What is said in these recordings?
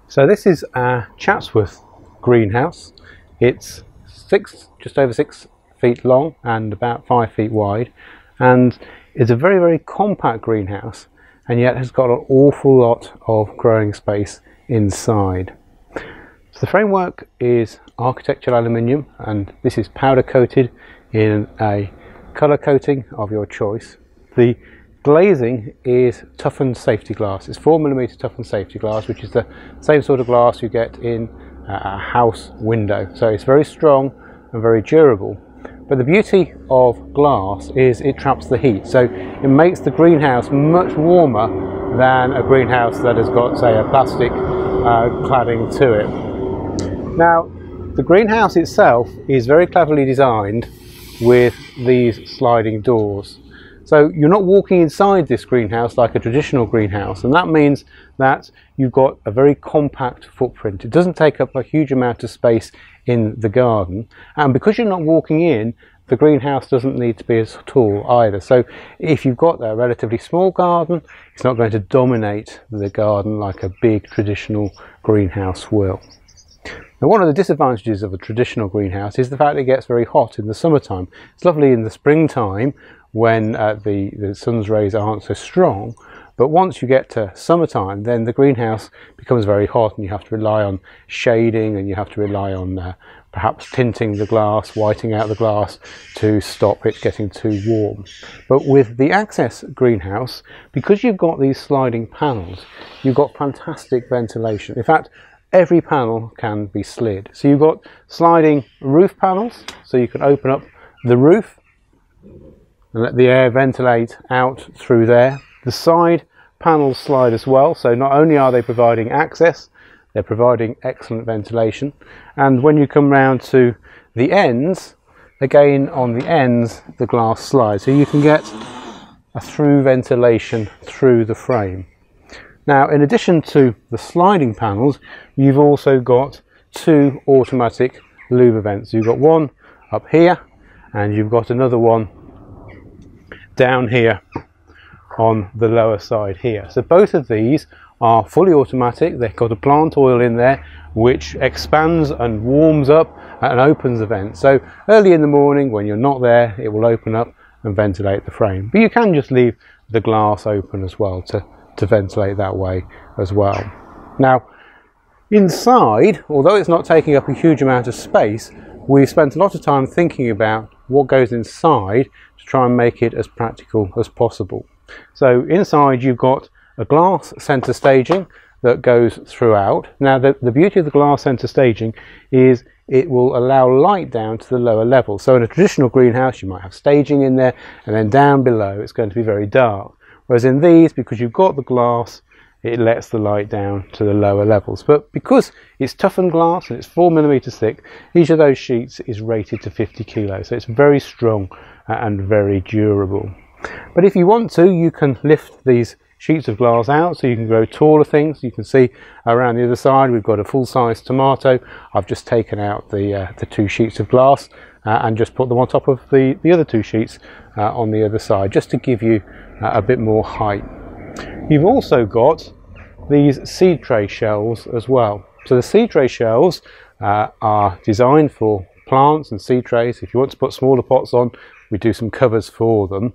So this is our Chatsworth greenhouse. It's just over 6 feet long and about 5 feet wide, and it's a very compact greenhouse, and yet has got an awful lot of growing space inside. So the framework is architectural aluminium, and this is powder coated in a colour coating of your choice. The glazing is toughened safety glass. It's 4mm toughened safety glass, which is the same sort of glass you get in a house window. So it's very strong and very durable. But the beauty of glass is it traps the heat. So it makes the greenhouse much warmer than a greenhouse that has got, say, a plastic cladding to it. Now, the greenhouse itself is very cleverly designed with these sliding doors. So you're not walking inside this greenhouse like a traditional greenhouse, and that means that you've got a very compact footprint. It doesn't take up a huge amount of space in the garden, and because you're not walking in, the greenhouse doesn't need to be as tall either. So if you've got a relatively small garden, it's not going to dominate the garden like a big traditional greenhouse will. Now, one of the disadvantages of a traditional greenhouse is the fact that it gets very hot in the summertime. It's lovely in the springtime when the sun's rays aren't so strong, but once you get to summertime, then the greenhouse becomes very hot and you have to rely on shading, and you have to rely on perhaps tinting the glass, whiting out the glass to stop it getting too warm. But with the Access greenhouse, because you've got these sliding panels, you've got fantastic ventilation. In fact, every panel can be slid. So you've got sliding roof panels, so you can open up the roof and let the air ventilate out through there. The side panels slide as well, so not only are they providing access, they're providing excellent ventilation. And when you come round to the ends, again on the ends the glass slides, so you can get a through ventilation through the frame. Now, in addition to the sliding panels, you've also got 2 automatic louver vents. You've got one up here and you've got another one down here on the lower side here. So both of these are fully automatic. They've got a plant oil in there which expands and warms up and opens the vent. So early in the morning when you're not there, it will open up and ventilate the frame. But you can just leave the glass open as well to ventilate that way as well. Now, inside, although it's not taking up a huge amount of space, we've spent a lot of time thinking about what goes inside to try and make it as practical as possible. So inside you've got a glass centre staging that goes throughout. Now the beauty of the glass centre staging is it will allow light down to the lower level. So in a traditional greenhouse you might have staging in there, and then down below it's going to be very dark. Whereas in these, because you've got the glass, it lets the light down to the lower levels. But because it's toughened glass and it's 4mm thick, each of those sheets is rated to 50 kilos. So it's very strong and very durable. But if you want to, you can lift these sheets of glass out so you can grow taller things. You can see around the other side we've got a full-size tomato. I've just taken out the 2 sheets of glass and just put them on top of the other 2 sheets on the other side, just to give you a bit more height. You've also got these seed tray shelves as well. So the seed tray shelves are designed for plants and seed trays. If you want to put smaller pots on, we do some covers for them.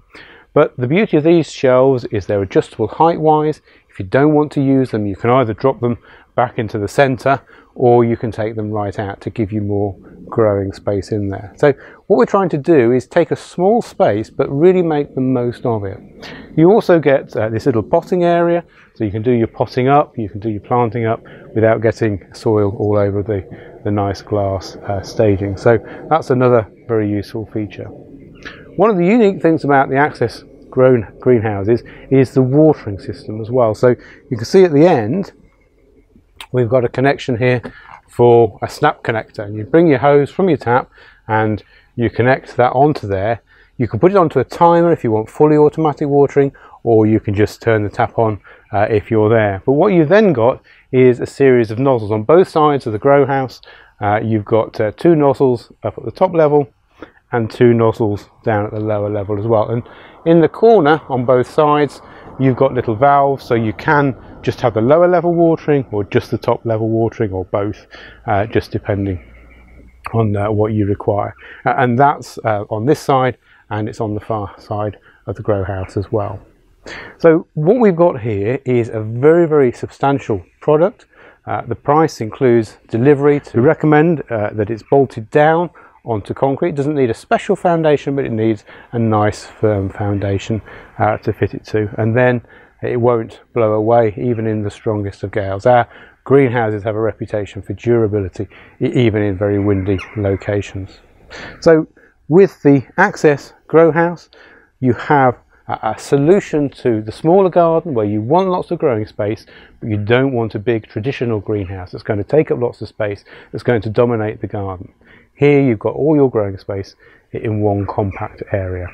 But the beauty of these shelves is they're adjustable height-wise. If you don't want to use them, you can either drop them back into the centre, or you can take them right out to give you more growing space in there. So what we're trying to do is take a small space but really make the most of it. You also get this little potting area, so you can do your potting up, you can do your planting up without getting soil all over the nice glass staging. So that's another very useful feature. One of the unique things about the Access greenhouses is the watering system as well. So you can see at the end we've got a connection here for a snap connector, and you bring your hose from your tap and you connect that onto there. You can put it onto a timer if you want fully automatic watering, or you can just turn the tap on if you're there. But what you've then got is a series of nozzles on both sides of the grow house. You've got 2 nozzles up at the top level and 2 nozzles down at the lower level as well. And in the corner on both sides you've got little valves, so you can just have the lower level watering or just the top level watering, or both, just depending on what you require. And that's on this side, and it's on the far side of the grow house as well. So what we've got here is a very, very substantial product. The price includes delivery. We recommend that it's bolted down onto concrete. It doesn't need a special foundation, but it needs a nice firm foundation to fit it to, and then it won't blow away even in the strongest of gales. Our greenhouses have a reputation for durability even in very windy locations. So with the Access grow house, you have a solution to the smaller garden where you want lots of growing space, but you don't want a big traditional greenhouse that's going to take up lots of space, that's going to dominate the garden. Here you've got all your growing space in one compact area.